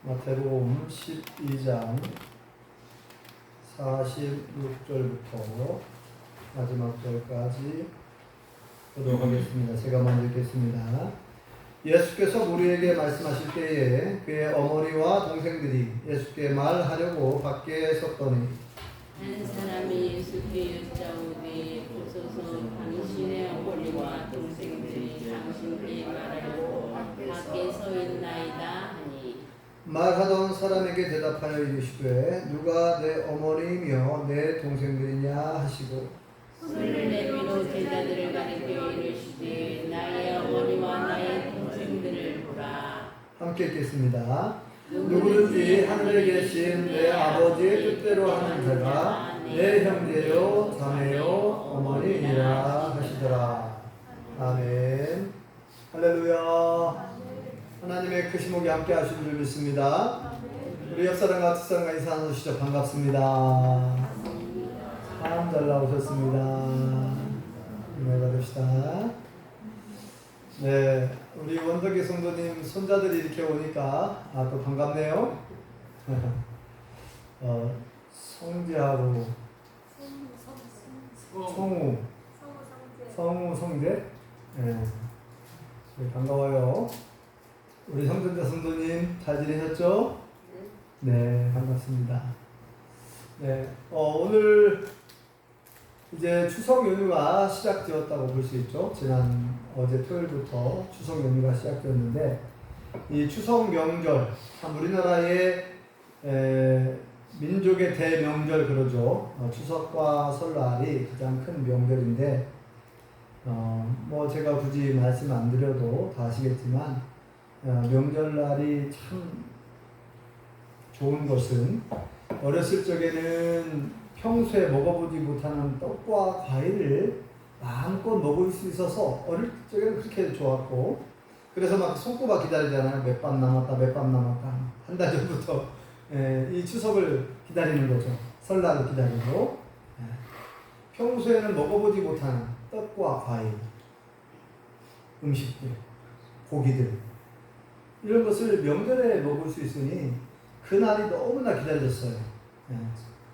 마태복음 12장 46절부터 마지막 절까지 보도록 하겠습니다. 제가 먼저 읽겠습니다. 예수께서 우리에게 말씀하실 때에 그의 어머니와 동생들이 예수께 말하려고 밖에 섰더니 한 사람이 예수께 여짜오되 보소서 당신의 어머니와 동생들이 당신께 말하려고 밖에 서 있나이다 하니 말하던 사람에게 대답하여 이르시되 누가 내 어머니이며 내 동생들이냐 하시고 손을 내밀어 제자들을 가리켜 이르시되 나의 어머니와 나의 동생들을 보라. 함께 읽겠습니다. 누구든지 하늘에 계신 내 아버지의 뜻대로 하는 자가 내 형제요 자매요 어머니이라 하시더라. 아멘. 할렐루야. 하나님의 크신 목이 함께 하신 줄 믿습니다. 우리 옆사람과 뒷사람과 인사 나누시죠. 반갑습니다. 참 잘 나오셨습니다. 은혜 받읍시다. 네, 우리 원덕의 성도님 손자들이 이렇게 오니까 또 반갑네요. 성재하고 성우 성재. 네, 반가워요. 우리 성전자 성도님 잘 지내셨죠? 네, 반갑습니다. 네, 오늘 이제 추석 연휴가 시작되었다고 볼 수 있죠. 어제 토요일부터 추석 연휴가 시작되었는데 이 추석 명절 참 우리나라의 민족의 대명절 그러죠. 추석과 설날이 가장 큰 명절인데 뭐 제가 굳이 말씀 안 드려도 다 아시겠지만 명절날이 참 좋은 것은 어렸을 적에는 평소에 먹어보지 못하는 떡과 과일을 마음껏 먹을 수 있어서 어릴 적에는 그렇게 좋았고 그래서 막 손꼽아 기다리잖아요. 몇 밤 남았다 몇 밤 남았다 한 달 전부터 이 추석을 기다리는 거죠. 설날을 기다리고 평소에는 먹어보지 못하는 떡과 과일 음식들 고기들 이런 것을 명절에 먹을 수 있으니 그날이 너무나 기다려졌어요.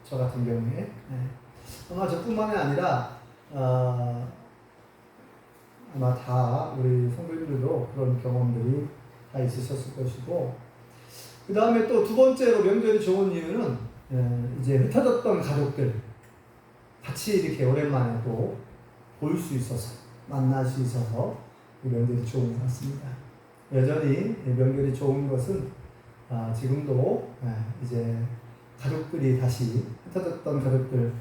저 같은 경우에 아마 저뿐만이 아니라 아마 다 우리 성도님들도 그런 경험들이 다 있으셨을 것이고 그 다음에 또 두 번째로 명절이 좋은 이유는 이제 흩어졌던 가족들 같이 이렇게 오랜만에 또 볼 수 있어서 만날 수 있어서 이 명절이 좋은 것 같습니다. 여전히 명절이 좋은 것은 지금도 이제 가족들이 다시 흩어졌던 가족들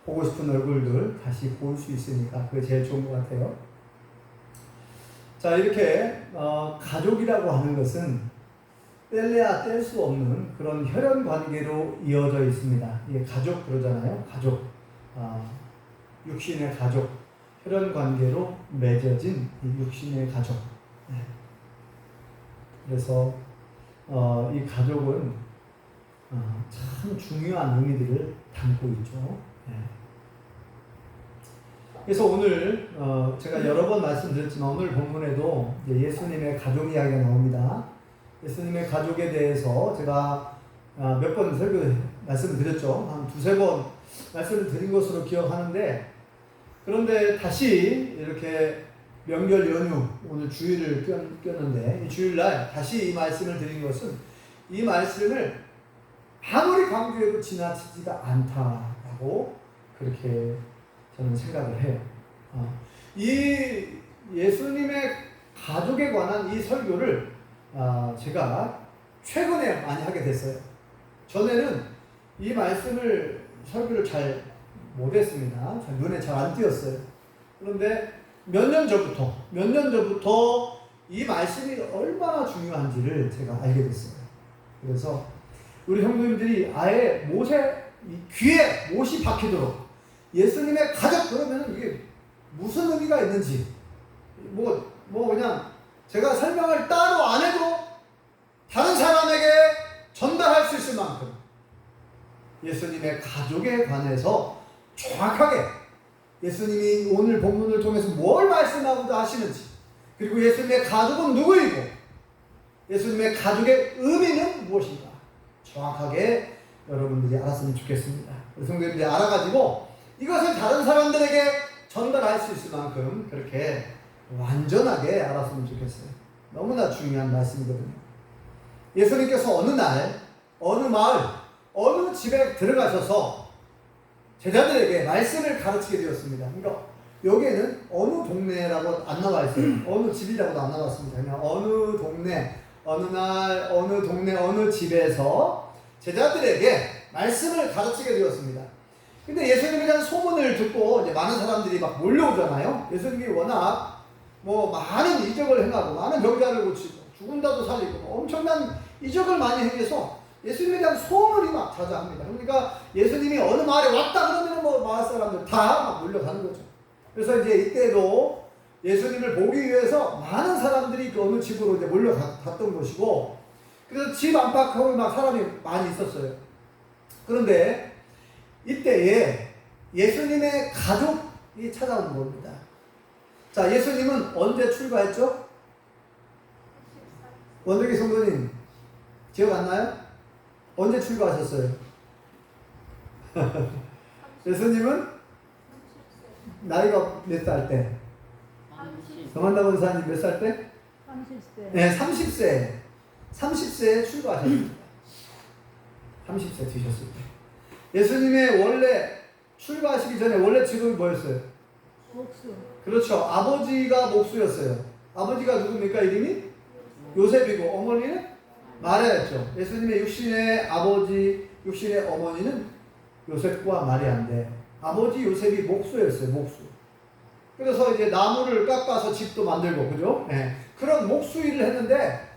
보고 싶은 얼굴들 다시 볼 수 있으니까 그게 제일 좋은 것 같아요. 자, 이렇게 가족이라고 하는 것은 뗄래야 뗄 수 없는 그런 혈연 관계로 이어져 있습니다. 이게 가족 그러잖아요. 가족, 육신의 가족, 혈연 관계로 맺어진 이 육신의 가족. 그래서 이 가족은 참 중요한 의미들을 담고 있죠. 그래서 오늘 제가 여러 번 말씀드렸지만 오늘 본문에도 예수님의 가족 이야기가 나옵니다. 예수님의 가족에 대해서 제가 몇 번 말씀을 드렸죠. 한 두세 번 말씀을 드린 것으로 기억하는데 그런데 다시 이렇게 명절 연휴 오늘 주일을 꼈는데 이 주일날 다시 이 말씀을 드린 것은 이 말씀을 아무리 강조해도 지나치지가 않다라고 그렇게 저는 생각을 해요. 이 예수님의 가족에 관한 이 설교를 제가 최근에 많이 하게 됐어요. 전에는 이 설교를 잘 못했습니다. 눈에 잘 안 띄었어요. 그런데 몇 년 전부터 이 말씀이 얼마나 중요한지를 제가 알게 됐어요. 그래서 우리 형님들이 아예 귀에 못이 박히도록 예수님의 가족 그러면 이게 무슨 의미가 있는지 그냥 제가 설명을 따로 안 해도 다른 사람에게 전달할 수 있을 만큼 예수님의 가족에 관해서 정확하게 예수님이 오늘 본문을 통해서 뭘 말씀하고자 하시는지 그리고 예수님의 가족은 누구이고 예수님의 가족의 의미는 무엇인가 정확하게 여러분들이 알았으면 좋겠습니다. 우리 성도님들이 알아가지고 이것을 다른 사람들에게 전달할 수 있을 만큼 그렇게 완전하게 알았으면 좋겠어요. 너무나 중요한 말씀이거든요. 예수님께서 어느 날, 어느 마을, 어느 집에 들어가셔서 제자들에게 말씀을 가르치게 되었습니다. 그러니까 여기에는 어느 동네라고 안 나와 있어요. 어느 집이라고도 안 나왔습니다. 그냥 어느 동네, 어느 날, 어느 동네, 어느 집에서 제자들에게 말씀을 가르치게 되었습니다. 근데 예수님에 대한 소문을 듣고 이제 많은 사람들이 막 몰려오잖아요. 예수님이 워낙 뭐 많은 이적을 행하고 많은 병자를 고치고 죽은 자도 살리고 엄청난 이적을 많이 행해서 예수님에 대한 소문이 막 자자합니다. 그러니까 예수님이 어느 마을에 왔다 그러면 뭐 마을 사람들 다 막 몰려가는 거죠. 그래서 이제 이때도 예수님을 보기 위해서 많은 사람들이 그 어느 집으로 이제 몰려갔던 것이고, 그래서 집 안팎으로 막 사람이 많이 있었어요. 그런데 이때에 예수님의 가족이 찾아온 겁니다. 자, 예수님은 언제 출가했죠? 원덕이 성도님 기억 안 나요? 언제 출가하셨어요? 예수님은 나이가 몇 살 때? 정한다 권사님 몇 살 때? 30세. 네, 30세. 30세에 출가하셨습니다. 30세 되셨을 때. 예수님의 원래 출가하시기 전에 원래 직업이 뭐였어요? 목수. 그렇죠. 아버지가 목수였어요. 아버지가 누굽니까? 이름이? 요셉이고 어머니는 마리아였죠. 예수님의 육신의 아버지, 육신의 어머니는 요셉과 마리아인데 아버지 요셉이 목수였어요. 목수. 그래서 이제 나무를 깎아서 집도 만들고, 그죠? 네. 그런 목수 일을 했는데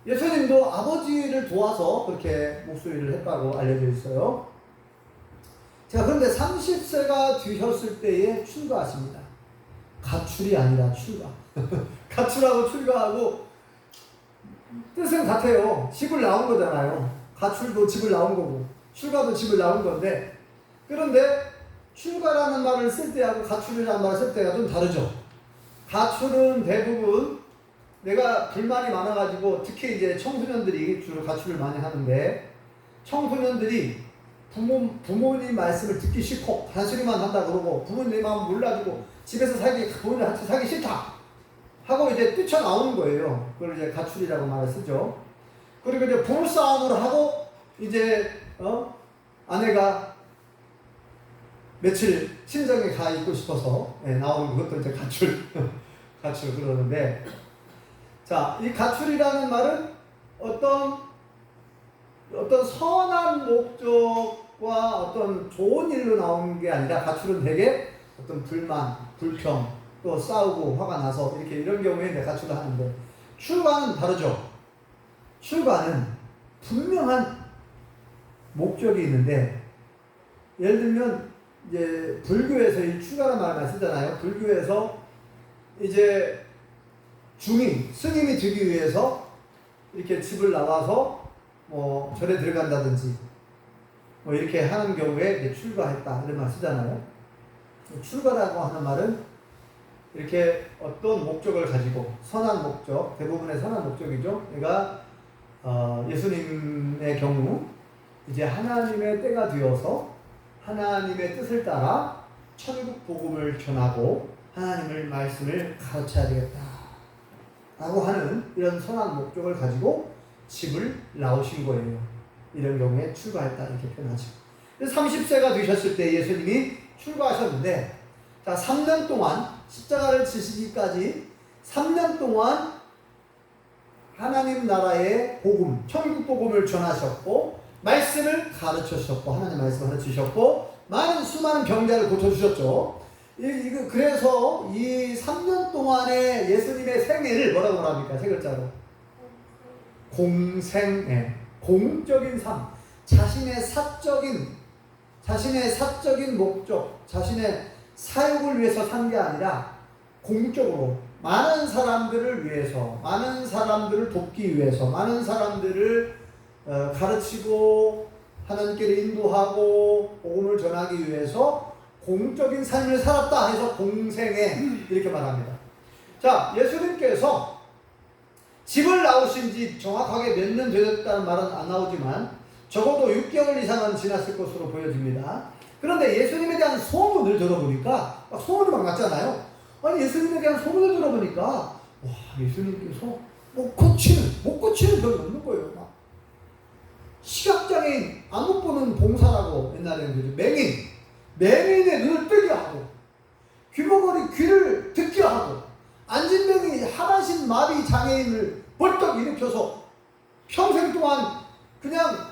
예수님도 아버지를 도와서 그렇게 목수 일을 했다고 알려져 있어요. 자, 그런데 30세가 되셨을 때에 출가하십니다. 가출이 아니라 출가. 가출하고 출가하고 뜻은 같아요. 집을 나온 거잖아요. 가출도 집을 나온 거고 출가도 집을 나온 건데, 그런데 출가라는 말을 쓸 때하고 가출이라는 말을 쓸 때가 좀 다르죠. 가출은 대부분 내가 불만이 많아가지고, 특히 이제 청소년들이 주로 가출을 많이 하는데, 청소년들이 부모님 말씀을 듣기 싫고 단소리만 한다 그러고 부모님 마음 몰라주고 집에서 부모님 같이 살기 싫다 하고 이제 뛰쳐나오는 거예요. 그걸 이제 가출이라고 말을 쓰죠. 그리고 이제 부부싸움을 하고 이제 아내가 며칠 친정에 가 있고 싶어서 나오는 것도 이제 가출 가출 그러는데, 자, 이 가출이라는 말은 어떤 선한 목적과 어떤 좋은 일로 나오는 게 아니라, 가출은 되게 어떤 불만, 불평, 또 싸우고 화가 나서 이렇게 이런 경우에 이제 가출을 하는데, 출가는 다르죠. 출가는 분명한 목적이 있는데, 예를 들면 이제 불교에서 이 출가라는 말을 많이 쓰잖아요. 불교에서 이제 중인, 스님이 되기 위해서 이렇게 집을 나와서 뭐 절에 들어간다든지 뭐 이렇게 하는 경우에 이제 출가했다 이런 말 쓰잖아요. 출가라고 하는 말은 이렇게 어떤 목적을 가지고, 선한 목적, 대부분의 선한 목적이죠. 그러니까 예수님의 경우 이제 하나님의 때가 되어서 하나님의 뜻을 따라 천국 복음을 전하고 하나님의 말씀을 가르쳐야 되겠다 라고 하는 이런 선한 목적을 가지고 집을 나오신 거예요. 이런 경우에 출가했다 이렇게 표현하죠. 30세가 되셨을 때 예수님이 출가하셨는데, 자, 3년 동안 십자가를 지시기까지 3년 동안 하나님 나라의 복음, 천국 복음을 전하셨고 말씀을 가르치셨고, 하나님 말씀을 가르치셨고 수많은 병자를 고쳐주셨죠. 그래서 이 3년 동안의 예수님의 생애를 뭐라고 말합니까? 세 글자로 공생애, 공적인 삶, 자신의 사적인 목적, 자신의 사역을 위해서 산 게 아니라 공적으로 많은 사람들을 위해서, 많은 사람들을 돕기 위해서, 많은 사람들을 가르치고 하나님께로 인도하고 복음을 전하기 위해서 공적인 삶을 살았다 해서 공생애 이렇게 말합니다. 자, 예수님께서 집을 나오신 지 정확하게 몇 년 되었다는 말은 안 나오지만 적어도 6개월 이상은 지났을 것으로 보여집니다. 그런데 예수님에 대한 소문을 들어보니까 막 소문이 막 났잖아요. 아니 예수님에 대한 소문을 들어보니까 와 예수님께서 못 고치는 병이 없는 거예요. 막 시각장애인 안 못 보는 봉사라고 옛날에는 그죠. 맹인의 눈을 뜨게 하고 귀머거리 귀를 듣게 하고 앉은 병이 하반신 마비 장애인을 벌떡 일으켜서 평생 동안 그냥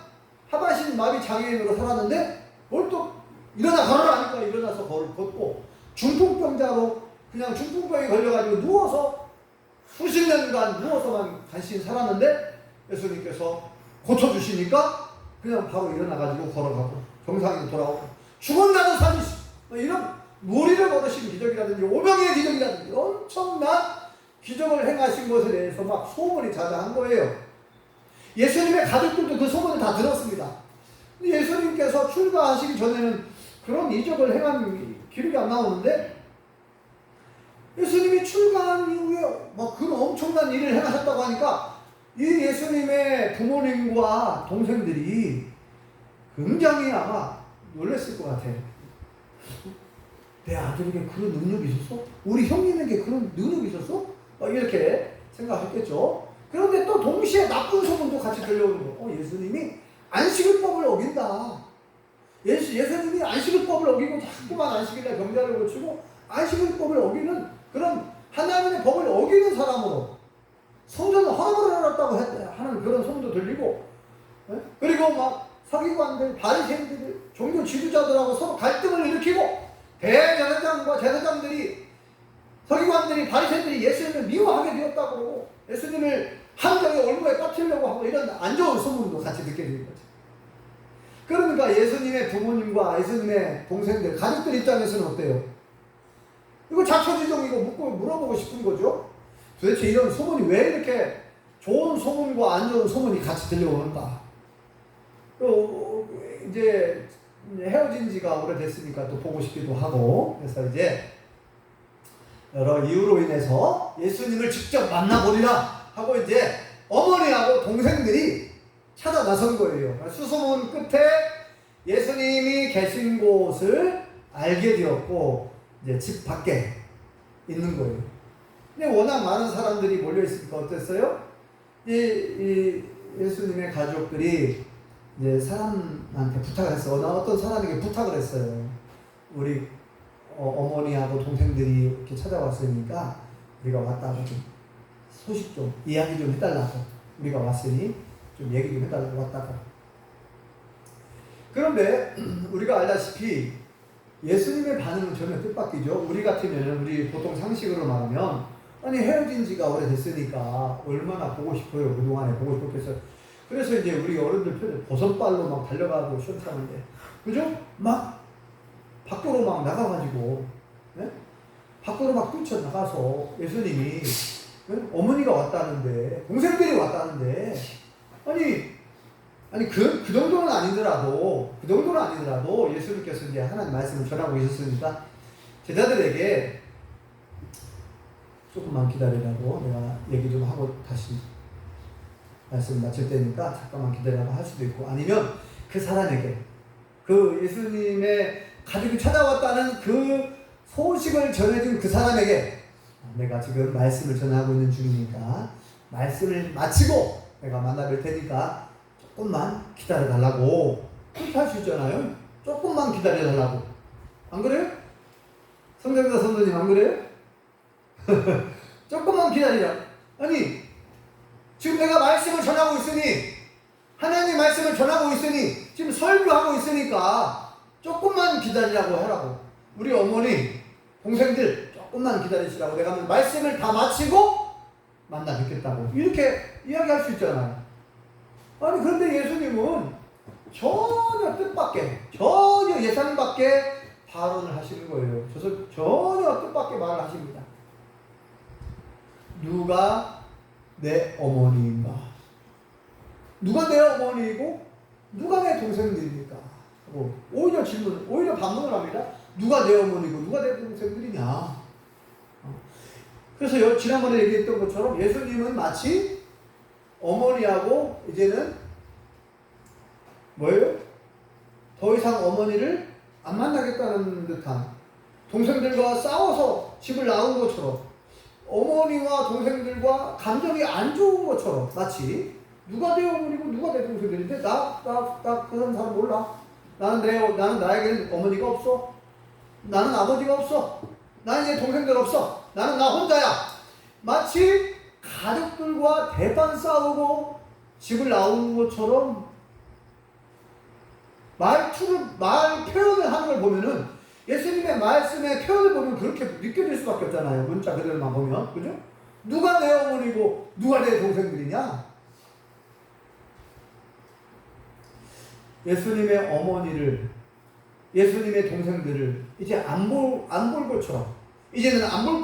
하반신 마비 장애인으로 살았는데 벌떡 일어나 걸어라 하니까 일어나서 걷고 중풍병자로 그냥 중풍병에 걸려가지고 누워서 수십 년간 누워서만 간신히 살았는데 예수님께서 고쳐주시니까 그냥 바로 일어나가지고 걸어가고 정상으로 돌아오고 죽은 자도 살리시고 이런 무리를 거두신 기적이라든지 오병이의 기적이라든지 엄청난 기적을 행하신 것에 대해서 막 소문이 자자한 거예요. 예수님의 가족들도 그 소문을 다 들었습니다. 예수님께서 출가하시기 전에는 그런 이적을 행한 기록이 안 나오는데 예수님이 출가한 이후에 막 그런 엄청난 일을 행하셨다고 하니까 이 예수님의 부모님과 동생들이 굉장히 아마 놀랐을 것 같아요. 내 아들에게 그런 능력이 있었어? 우리 형님에게 그런 능력이 있었어? 이렇게 생각했겠죠. 그런데 또 동시에 나쁜 소문도 같이 들려오는 거. 예수님이 안식일법을 어긴다. 예수님이 안식일법을 어기고 자꾸만 안식일날 병자를 고치고 안식일법을 어기는 그런 하나님의 법을 어기는 사람으로 성전을 허물을 해놨다고 하는 그런 소문도 들리고, 그리고 막 서기관들, 바리새인들, 종교 지도자들하고 서로 갈등을 일으키고 대제사장과 제사장들이 서기관들이 바리새인들이 예수님을 미워하게 되었다고 그러고 예수님을 함정에 얼굴에 빠뜨리려고 하고 이런 안 좋은 소문도 같이 듣게 되는 거죠. 그러니까 예수님의 부모님과 예수님의 동생들, 가족들 입장에서는 어때요? 이거 자초지종이고 물어보고 싶은 거죠. 도대체 이런 소문이 왜 이렇게 좋은 소문과 안 좋은 소문이 같이 들려오는가? 이제 헤어진 지가 오래됐으니까 또 보고 싶기도 하고, 그래서 이제 여러 이유로 인해서 예수님을 직접 만나보리라 하고 이제 어머니하고 동생들이 찾아 나선 거예요. 수소문 끝에 예수님이 계신 곳을 알게 되었고 이제 집 밖에 있는 거예요. 근데 워낙 많은 사람들이 몰려 있으니까 어땠어요? 이 예수님의 가족들이 이제 사람한테 부탁을 했어요. 어떤 사람에게 부탁을 했어요. 우리 어머니하고 동생들이 이렇게 찾아왔으니까 우리가 왔다고 좀 소식 좀 이야기 좀 해달라고, 우리가 왔으니 좀 얘기 좀 해달라고 왔다고. 그런데 우리가 알다시피 예수님의 반응은 전혀 뜻밖이죠. 우리 같으면 우리 보통 상식으로 말하면 아니 헤어진 지가 오래됐으니까 얼마나 보고 싶어요. 그동안에 보고 싶었겠어요. 그래서 이제 우리 어른들 편에 버선발로 막 달려가고 시험하는데 그죠? 막 밖으로 막 나가가지고 밖으로 막 뛰쳐나가서 예수님이 어머니가 왔다는데 동생들이 왔다는데 아니 그 정도는 아니더라도 예수님께서 이제 하나님 말씀을 전하고 계셨으니까 제자들에게 조금만 기다리라고 내가 얘기 좀 하고 다시 말씀 마칠 때니까 잠깐만 기다리라고 할 수도 있고, 아니면 그 사람에게 그 예수님의 가족이 찾아왔다는 그 소식을 전해준 그 사람에게 내가 지금 말씀을 전하고 있는 중이니까 말씀을 마치고 내가 만나뵐 테니까 조금만 기다려달라고 그렇게 할 수 있잖아요. 조금만 기다려달라고. 안 그래요? 성경사 선생님 안 그래요? 조금만 기다리라. 아니 지금 내가 말씀을 전하고 있으니 하나님의 말씀을 전하고 있으니 지금 설교하고 있으니까 조금만 기다리라고 하라고. 우리 어머니 동생들 조금만 기다리시라고. 내가 말씀을 다 마치고 만나 뵙겠다고 이렇게 이야기할 수 있잖아요. 아니 그런데 예수님은 전혀 뜻밖의, 전혀 예상 밖의 발언을 하시는 거예요. 전혀 뜻밖의 말을 하십니다. 누가 내 어머니인가? 누가 내 어머니이고 누가 내 동생들입니까? 하고 오히려 반문을 합니다. 누가 내 어머니고 누가 내 동생들이냐? 그래서 지난번에 얘기했던 것처럼 예수님은 마치 어머니하고 이제는 뭐예요? 더 이상 어머니를 안 만나겠다는 듯한, 동생들과 싸워서 집을 나온 것처럼, 어머니와 동생들과 감정이 안 좋은 것처럼, 마치 누가 내 어머니고 누가 내 동생들인데 나 그런 사람 몰라. 나는 나에게는 어머니가 없어. 나는 아버지가 없어. 나는 이제 동생들 없어. 나는 나 혼자야. 마치 가족들과 대판 싸우고 집을 나오는 것처럼 말 표현을 하는 걸 보면은, 예수님의 말씀의 표현을 보면 그렇게 느껴질 수밖에 없잖아요. 문자 그대로만 보면. 그죠? 누가 내 어머니고 누가 내 동생들이냐? 예수님의 어머니를, 예수님의 동생들을 이제 안 볼 것처럼, 이제는 안 볼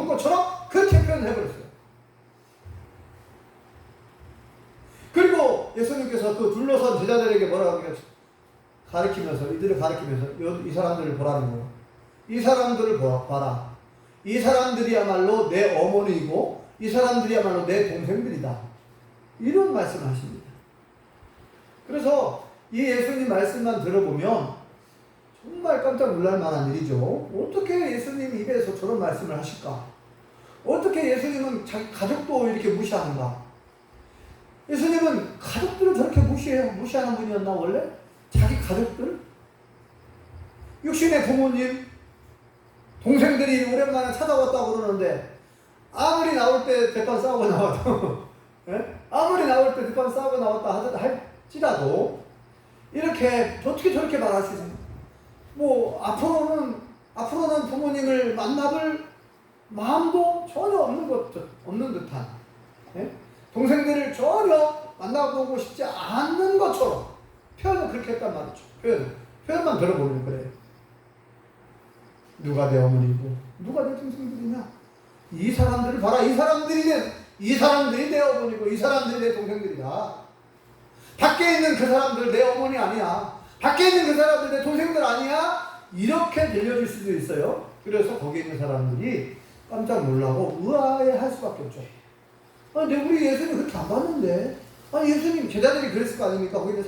것처럼 그렇게 표현해버렸어요. 그리고 예수님께서 그 둘러선 제자들에게 뭐라고 가르치면서, 이들을 가르치면서 이 사람들을 보라는 거예요. 이 사람들을 봐라. 이 사람들이야말로 내 어머니이고 이 사람들이야말로 내 동생들이다. 이런 말씀을 하십니다. 그래서 이 예수님 말씀만 들어보면 정말 깜짝 놀랄 만한 일이죠. 어떻게 예수님 입에서 저런 말씀을 하실까? 어떻게 예수님은 자기 가족도 이렇게 무시하는가? 예수님은 가족들을 저렇게 무시하는 분이었나 원래? 자기 가족들? 육신의 부모님, 동생들이 오랜만에 찾아왔다고 그러는데 아무리 나올 때 대판 싸우고 나와도 아무리 나올 때 대판 싸우고 나왔다 할지라도 이렇게 어떻게 저렇게 말할 수 있습니까? 뭐 앞으로는 부모님을 만나볼 마음도 전혀 없는 듯한, 동생들을 전혀 만나보고 싶지 않는 것처럼 표현을 그렇게 했단 말이죠. 표현만 들어보면 그래요. 누가 내 어머니고 누가 내 동생들이냐? 이 사람들을 봐라. 이 사람들이 내 어머니고 이 사람들이 내 동생들이다. 밖에 있는 그 사람들 내 어머니 아니야. 밖에 있는 그 사람들 내 동생들 아니야. 이렇게 들려줄 수도 있어요. 그래서 거기 있는 사람들이 깜짝 놀라고 의아해할 수밖에 없죠. 아니, 우리 예수님 그렇게 안 봤는데. 아니, 예수님 제자들이 그랬을 거 아닙니까? 거기 있는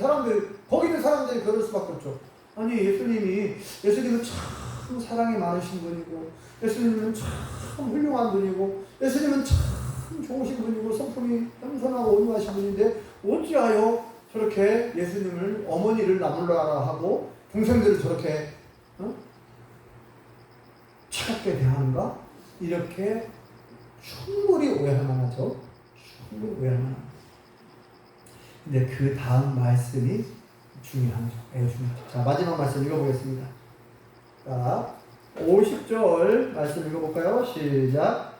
사람들이 그럴 수밖에 없죠. 아니, 예수님은 참 사랑이 많으신 분이고, 예수님은 참 훌륭한 분이고, 예수님은 참 좋으신 분이고, 성품이 겸손하고 온유하신 분인데, 어찌하여 저렇게 예수님을 어머니를 나무라라 하고, 동생들을 저렇게 차갑게 대하는가? 이렇게 충분히 오해할 만하죠. 충분히 오해할 만합니다. 근데 그 다음 말씀이 중요하죠. 매우 중요하죠. 자, 마지막 말씀 읽어보겠습니다. 자, 50절 말씀 읽어볼까요? 시작.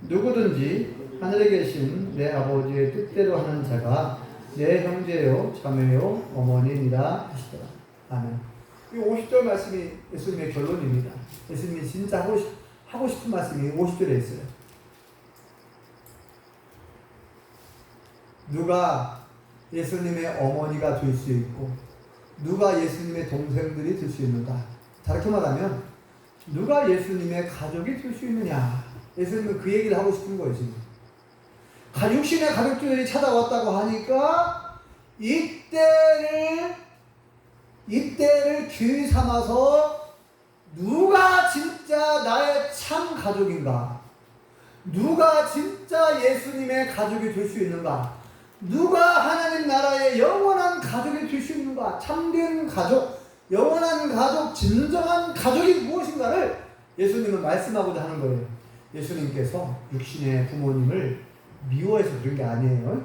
누구든지 하늘에 계신 내 아버지의 뜻대로 하는 자가 내 형제요, 자매요, 어머니니라 하시더라. 아멘. 이 50절 말씀이 예수님의 결론입니다. 예수님이 진짜 하고 싶은 말씀이 50절에 있어요. 누가 예수님의 어머니가 될 수 있고 누가 예수님의 동생들이 될 수 있는가? 다르게 말하면 누가 예수님의 가족이 될 수 있느냐? 예수님은 그 얘기를 하고 싶은 거예요. 지금 육신의 가족들이 찾아왔다고 하니까 이때를 기회 삼아서 누가 진짜 나의 참 가족인가? 누가 진짜 예수님의 가족이 될 수 있는가? 누가 하나님 나라의 영원한 가족이 될 수 있는가? 참된 가족, 영원한 가족, 진정한 가족이 무엇인가를 예수님은 말씀하고자 하는 거예요. 예수님께서 육신의 부모님을 미워해서 그런 게 아니에요.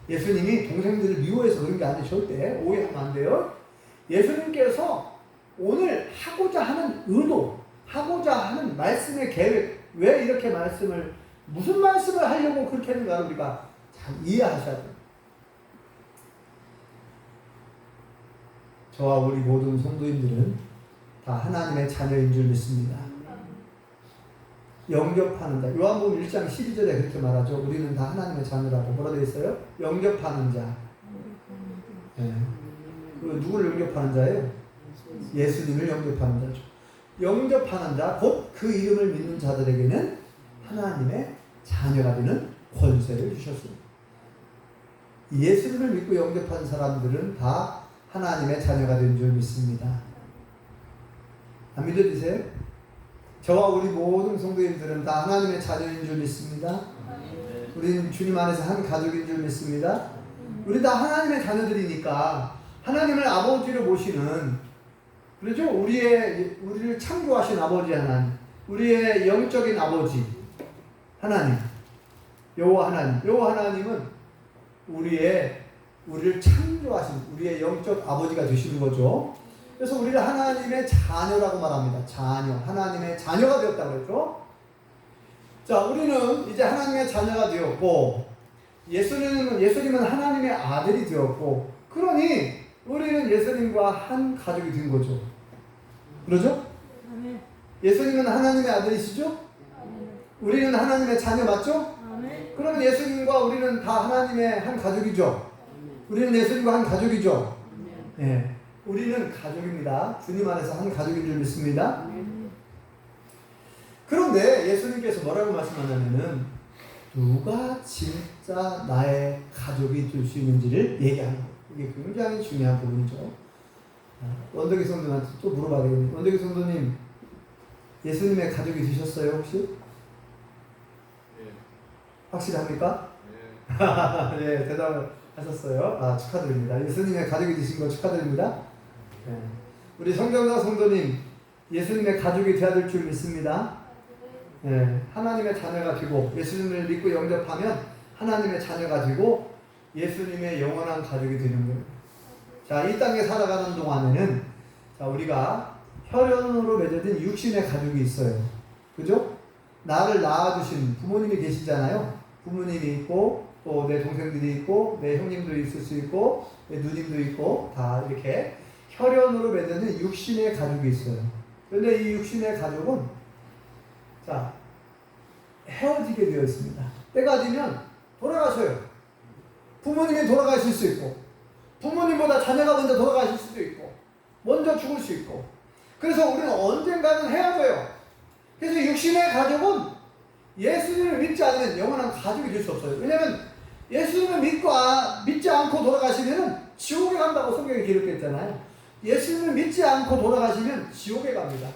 예수님이 동생들을 미워해서 그런 게 아니에요. 절대 오해하면 안 돼요. 예수님께서 오늘 하고자 하는 의도, 하고자 하는 말씀의 계획, 왜 이렇게 무슨 말씀을 하려고 그렇게 했는가를 우리가 잘 이해하셔야 돼요. 저와 우리 모든 성도인들은 다 하나님의 자녀인 줄 믿습니다. 영접하는 자. 요한복음 1장 12절에 그렇게 말하죠. 우리는 다 하나님의 자녀라고. 뭐라 되어 있어요? 영접하는 자. 네. 누구를 영접하는 자예요? 예수님을 영접하는 자죠. 영접하는 자, 곧 그 이름을 믿는 자들에게는 하나님의 자녀가 되는 권세를 주셨습니다. 예수님을 믿고 영접한 사람들은 다 하나님의 자녀가 된 줄 믿습니다. 안 믿어지세요? 저와 우리 모든 성도님들은 다 하나님의 자녀인 줄 믿습니다. 우리는 주님 안에서 한 가족인 줄 믿습니다. 우리 다 하나님의 자녀들이니까 하나님을 아버지로 모시는, 그렇죠? 우리를 창조하신 아버지 하나님, 우리의 영적인 아버지 하나님, 여호와 하나님은 우리를 창조하신 우리의 영적 아버지가 되시는 거죠. 그래서 우리를 하나님의 자녀라고 말합니다. 자녀, 하나님의 자녀가 되었다고 그랬죠. 자, 우리는 이제 하나님의 자녀가 되었고, 예수님은 하나님의 아들이 되었고, 그러니 우리는 예수님과 한 가족이 된 거죠. 그러죠? 아멘. 예수님은 하나님의 아들이시죠? 아멘. 우리는 하나님의 자녀 맞죠? 아멘. 그러면 예수님과 우리는 다 하나님의 한 가족이죠. 우리는 예수님과 한 가족이죠. 예, 우리는 가족입니다. 주님 안에서 한 가족인 줄 믿습니다. 그런데 예수님께서 뭐라고 말씀하냐면은 누가 진짜 나의 가족이 될 수 있는지를 얘기하는 거예요. 이게 굉장히 중요한 부분이죠. 원덕이 성도님한테 또 물어봐야 되겠네요. 원덕이 성도님, 예수님의 가족이 되셨어요 혹시? 네. 확실합니까? 네. 네, 대답을 하셨어요. 축하드립니다. 예수님의 가족이 되신 거 축하드립니다. 네. 우리 성경자 성도님, 예수님의 가족이 되어야 될 줄 믿습니다. 네, 하나님의 자녀가 되고 예수님을 믿고 영접하면 하나님의 자녀가 되고 예수님의 영원한 가족이 되는 거예요. 자, 이 땅에 살아가는 동안에는 우리가 혈연으로 맺어진 육신의 가족이 있어요. 그죠? 나를 낳아주신 부모님이 계시잖아요. 부모님이 있고 또 내 동생들이 있고 내 형님도 있을 수 있고 내 누님도 있고 다 이렇게 혈연으로 맺어진 육신의 가족이 있어요. 그런데 이 육신의 가족은 헤어지게 되어 있습니다. 때가 되면 돌아가셔요. 부모님이 돌아가실 수 있고 부모님보다 자녀가 먼저 돌아가실 수도 있고 먼저 죽을 수 있고, 그래서 우리는 언젠가는 헤어져요. 그래서 육신의 가족은 예수님을 믿지 않으면 영원한 가족이 될 수 없어요. 왜냐하면 예수님을 믿지 않고 돌아가시면 지옥에 간다고 성경에 기록했잖아요. 예수님을 믿지 않고 돌아가시면 지옥에 갑니다.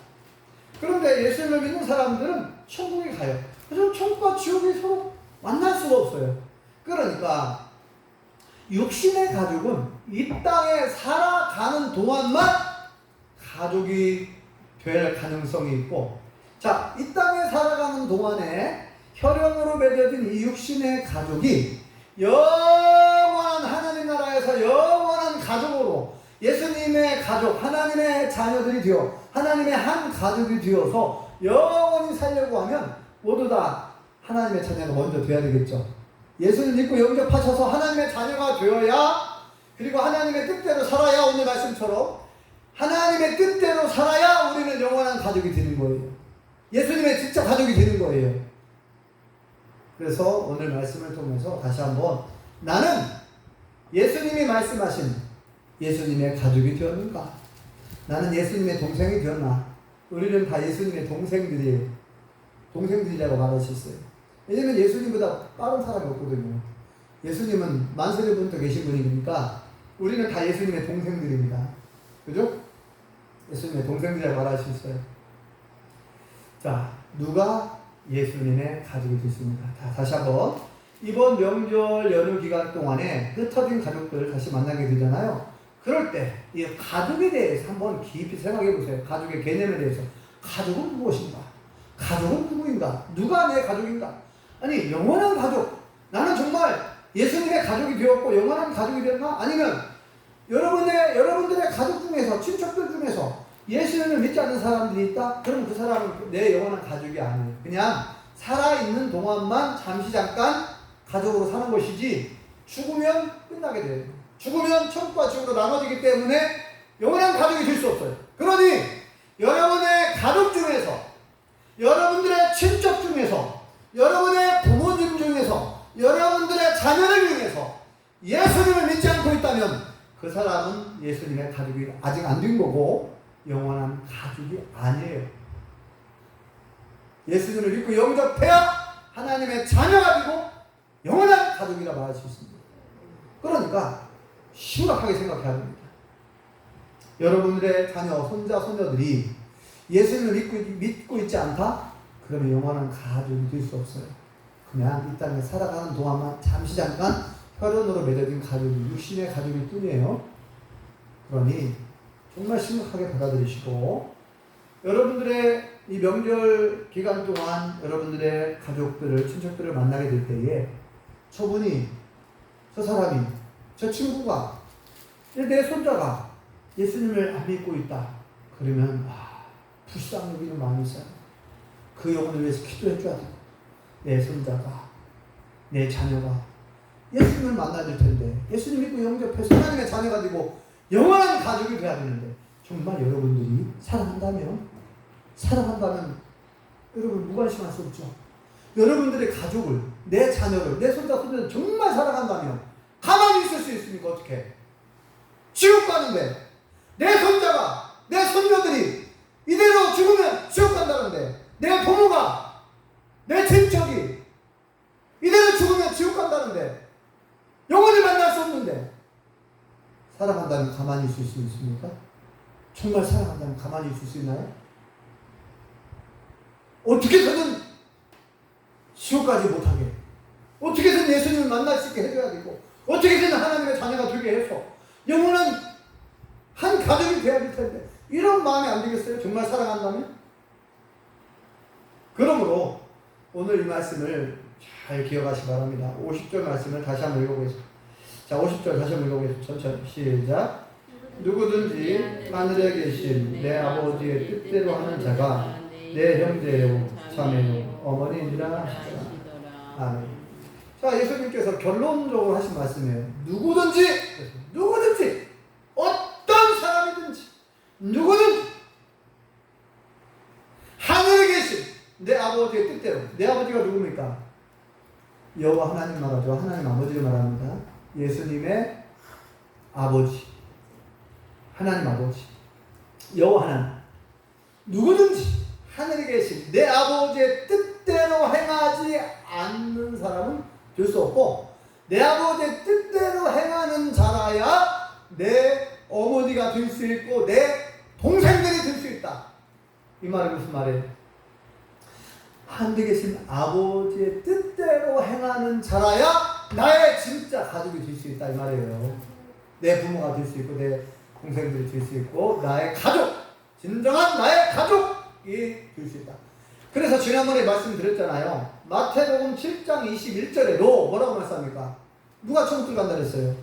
그런데 예수님을 믿는 사람들은 천국에 가요. 그래서 천국과 지옥이 서로 만날 수가 없어요. 그러니까 육신의 가족은 이 땅에 살아가는 동안만 가족이 될 가능성이 있고, 이 땅에 살아가는 동안에 혈연으로 맺어진 이 육신의 가족이 영원한 하나님 나라에서 영원한 가족으로 예수님의 가족, 하나님의 자녀들이 되어 하나님의 한 가족이 되어서 영원히 살려고 하면 모두 다 하나님의 자녀가 먼저 되어야 되겠죠. 예수를 믿고 영접하셔서 하나님의 자녀가 되어야, 그리고 하나님의 뜻대로 살아야, 오늘 말씀처럼 하나님의 뜻대로 살아야 우리는 영원한 가족이 되는 거예요. 예수님의 진짜 가족이 되는 거예요. 그래서 오늘 말씀을 통해서 다시 한번, 나는 예수님이 말씀하신 예수님의 가족이 되었는가? 나는 예수님의 동생이 되었나? 우리는 다 예수님의 동생들이에요. 동생들이라고 말할 수 있어요. 왜냐면 예수님보다 빠른 사람이 없거든요. 예수님은 만세전부터 계신 분이니까 우리는 다 예수님의 동생들입니다. 그죠? 예수님의 동생들이라고 말할 수 있어요. 누가 예수님의 가족이 됐습니다. 다시 한번, 이번 명절 연휴 기간 동안에 흩어진 가족들 다시 만나게 되잖아요. 그럴 때 이 가족에 대해서 한번 깊이 생각해 보세요. 가족의 개념에 대해서. 가족은 무엇인가? 가족은 누구인가? 누가 내 가족인가? 아니, 영원한 가족. 나는 정말 예수님의 가족이 되었고 영원한 가족이 되었나? 아니면 여러분들의 가족 중에서, 친척들 중에서 예수님을 믿지 않는 사람들이 있다? 그럼 그 사람은 내 영원한 가족이 아니에요. 그냥 살아있는 동안만 잠시 잠깐 가족으로 사는 것이지, 죽으면 끝나게 돼요. 죽으면 천국과 지옥으로 나눠지기 때문에 영원한 가족이 될 수 없어요. 그러니 여러분의 가족 중에서, 여러분들의 친척 중에서, 여러분의 부모님 중에서, 여러분들의 자녀들 중에서 예수님을 믿지 않고 있다면 그 사람은 예수님의 가족이 아직 안 된 거고 영원한 가족이 아니에요. 예수님을 믿고 영접해야 하나님의 자녀가 되고 영원한 가족이라 말할 수 있습니다. 그러니까 심각하게 생각해야 됩니다. 여러분들의 자녀, 손자, 손녀들이 예수님을 믿고 있지 않다? 그러면 영원한 가족이 될 수 없어요. 그냥 이 땅에 살아가는 동안만 잠시 잠깐 혈연으로 맺어진 가족이, 육신의 가족일 뿐이에요. 그러니 정말 심각하게 받아들이시고, 여러분들의 이 명절 기간 동안 여러분들의 가족들을, 친척들을 만나게 될 때에 저분이, 저 사람이, 저 친구가, 내 손자가 예수님을 안 믿고 있다. 그러면 불쌍히 여기는 마음이 있어요. 그 영혼을 위해서 기도해 줘야 돼요. 내 손자가, 내 자녀가 예수님을 만나야 될 텐데, 예수님 믿고 영접해서 하나님의 자녀가 되고 영원한 가족이 돼야 되는데, 정말 여러분들이 사랑한다면 여러분 무관심할 수 없죠. 여러분들의 가족을, 내 자녀를, 내 손자, 손녀를 정말 사랑한다면 가만히 있을 수 있습니까? 어떻게? 지옥 가는데, 내 손자가, 내 손녀들이 이대로 죽으면 지옥 간다는데, 내 부모가, 내 친척이 이대로 죽으면 지옥 간다는데, 영원히 만날 수 없는데, 사랑한다면 가만히 있을 수 있습니까? 정말 사랑한다면 가만히 있을 수 있나요? 어떻게 해서든 지옥까지 못하게, 어떻게 해서든 예수님을 만날 수 있게 해줘야 되고, 어떻게 해서든 하나님의 자녀가 되게 해서 영원한 한 가족이 되어야 될 텐데, 이런 마음이 안 되겠어요? 정말 사랑한다면? 그러므로 오늘 이 말씀을 잘 기억하시기 바랍니다. 50절 말씀을 다시 한번 읽어보겠습니다. 자, 50절 다시 한번 읽어보겠습니다. 천천히 시작. 누구든지 하늘에 계신 내 아버지의 뜻대로 하는 자가 내 형제요, 자매요, 어머니니라. 아멘. 자, 예수님께서 결론적으로 하신 말씀이에요. 누구든지 어떤 사람이든지 누구든지 하늘에 계신 내 아버지의 뜻대로. 내 아버지가 누굽니까? 여호와 하나님 말하죠. 하나님 아버지를 말합니다. 예수님의 아버지, 하나님 아버지, 여호와 하나님. 누구든지 하늘에 계신 내 아버지의 뜻대로 행하지 않는 사람은 될 수 없고, 내 아버지의 뜻대로 행하는 자라야 내 어머니가 될 수 있고 내 동생들이 될 수 있다. 이 말이 무슨 말이에요? 하늘에 계신 아버지의 뜻대로 행하는 자라야 나의 진짜 가족이 될 수 있다, 이 말이에요. 내 부모가 될 수 있고 내 동생들이 될 수 있고 나의 가족, 진정한 나의 가족이 될 수 있다. 그래서 지난번에 말씀드렸잖아요. 마태복음 7장 21절에도 뭐라고 말씀합니까? 누가 천국 들어간다 그랬어요?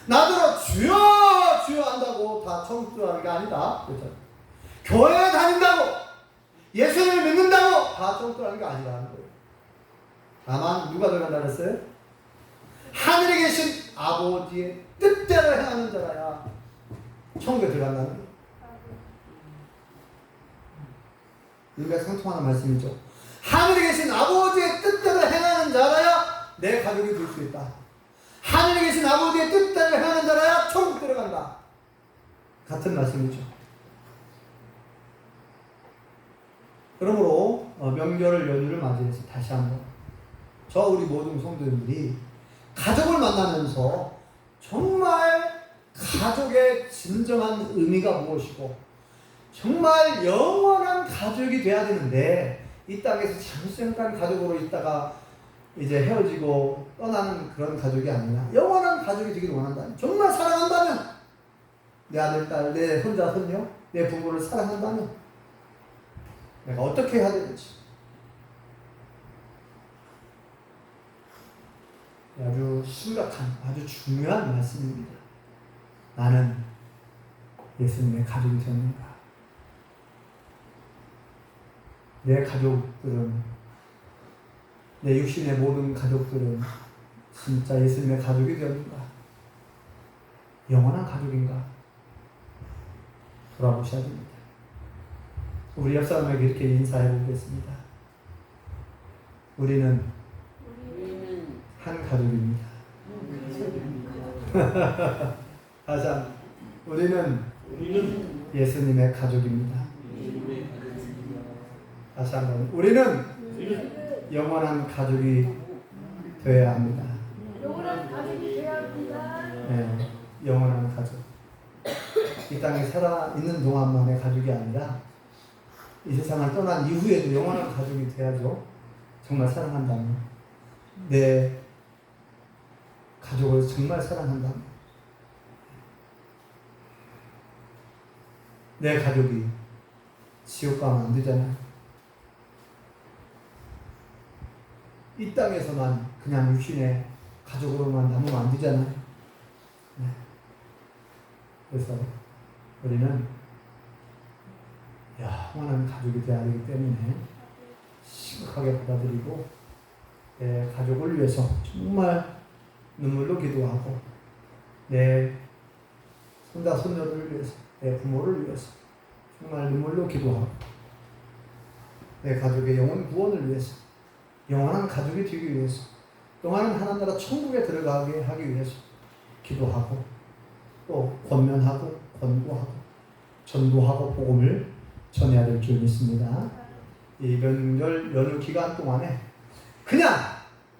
나더러 주여 주여 한다고 다 천국 들어가는 게 아니다 그랬잖아요. 교회 다닌다고, 예수님을 믿는다고 다 천국 들어가는 게 아니라는 거예요. 다만 누가 들어간다 그랬어요? 하늘에 계신 아버지의 뜻대로 행하는 자라야 천국에 들어간다는 거예요. 우리가 상통하는 말씀이죠. 하늘에 계신 아버지의 뜻대로 행하는 자라야 내 가족이 될 수 있다. 하늘에 계신 아버지의 뜻대로 행하는 자라야 천국 들어간다. 같은 말씀이죠. 그러므로 명절 연휴를 맞이해서 다시 한번 우리 모든 성도님들이 가족을 만나면서 정말 가족의 진정한 의미가 무엇이고 정말 영원한 가족이 돼야 되는데, 이 땅에서 잠시간 가족으로 있다가 이제 헤어지고 떠나는 그런 가족이 아니라 영원한 가족이 되기를 원한다면, 정말 사랑한다면, 내 아들, 딸, 내 손자, 손녀, 내 부모를 사랑한다면 내가 어떻게 해야 되는지 아주 심각한, 아주 중요한 말씀입니다. 나는 예수님의 가족이 되는가? 내 가족들은, 내 육신의 모든 가족들은 진짜 예수님의 가족이 되었는가? 영원한 가족인가? 돌아보셔야 됩니다. 우리 옆 사람에게 이렇게 인사해 보겠습니다. 우리는 한 가족입니다. 다시 한번. 우리는 예수님의 가족입니다. 다시 한번. 우리는 영원한 가족이 되어야 합니다. 영원한 가족이 되어야 네, 영원한 가족. 이 땅에 살아있는 동안만의 가족이 아니라 이 세상을 떠난 이후에도 영원한 가족이 돼야죠. 정말 사랑한다면. 내 가족을 정말 사랑한다면. 내 가족이 지옥 가면 안 되잖아요. 이 땅에서만 그냥 육신의 가족으로만 남으면 안 되잖아요. 네. 그래서 우리는 영원한 가족이 되어야 하기 때문에 심각하게 받아들이고 내 가족을 위해서 정말 눈물로 기도하고 내 손자 손녀를 위해서 내 부모를 위해서 정말 눈물로 기도하고 내 가족의 영혼 구원을 위해서 영원한 가족이 되기 위해서 영원한 하나나라 천국에 들어가게 하기 위해서 기도하고 또 권면하고 권고하고 전도하고 복음을 전해야 될 줄 믿습니다. 이 명절 연휴 기간 동안에 그냥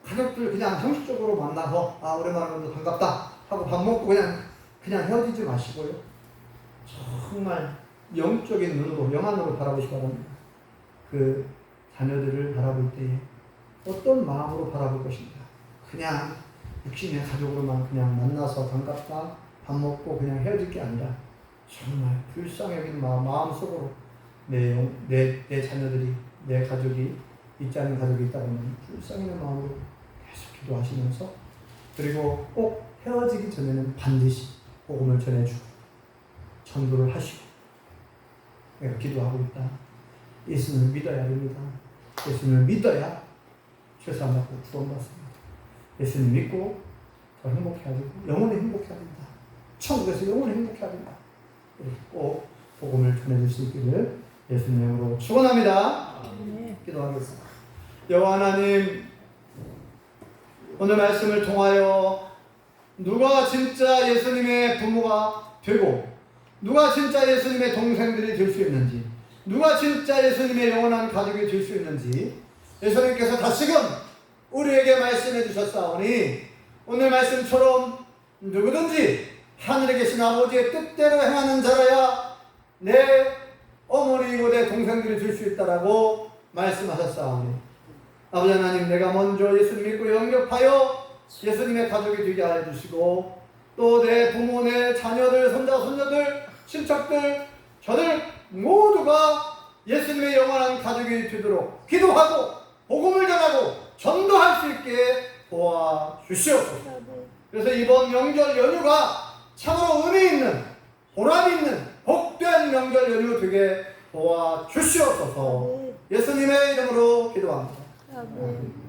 가족들 그냥 형식적으로 만나서 오랜만에 만나서 반갑다 하고 밥 먹고 그냥 헤어지지 마시고요. 정말 영적인 눈으로 영안으로 바라보시기 바랍니다. 그 자녀들을 바라볼 때에 어떤 마음으로 바라볼 것인가. 그냥 육신의 가족으로만 그냥 만나서 반갑다 밥 먹고 그냥 헤어질 게 아니라 정말 불쌍히 여기는 마음속으로 내 자녀들이 내 가족이 있지 않은 가족이 있다면 불쌍히 여기는 마음으로 계속 기도하시면서 그리고 꼭 헤어지기 전에는 반드시 복음을 전해주고 전도를 하시고 내가 기도하고 있다. 예수님을 믿어야 됩니다. 예수님을 믿어야 죄사함받고 구원받습니다. 예수님 믿고 더 행복해야 되고 영원히 행복해야 된다. 천국에서 영원히 행복해야 된다. 꼭 복음을 전해줄 수 있기를 예수님 이름으로 축원합니다. 네. 기도하겠습니다. 여호와 하나님, 오늘 말씀을 통하여 누가 진짜 예수님의 부모가 되고 누가 진짜 예수님의 동생들이 될 수 있는지 누가 진짜 예수님의 영원한 가족이 될 수 있는지 예수님께서 다시금 우리에게 말씀해 주셨사오니 오늘 말씀처럼 누구든지 하늘에 계신 아버지의 뜻대로 행하는 자라야 내 어머니이고 내 동생들이 될 수 있다라고 말씀하셨사오니 아버지 하나님, 내가 먼저 예수님 믿고 영접하여 예수님의 가족이 되게 하여 주시고 또 내 부모, 내 자녀들, 손자, 손녀들, 친척들, 저들 모두가 예수님의 영원한 가족이 되도록 기도하고 복음을 전하고 전도할 수 있게 도와주시옵소서. 그래서 이번 명절 연휴가 참으로 의미 있는 보람 있는 복된 명절 연휴 되게 도와주시옵소서. 예수님의 이름으로 기도합니다. 아멘.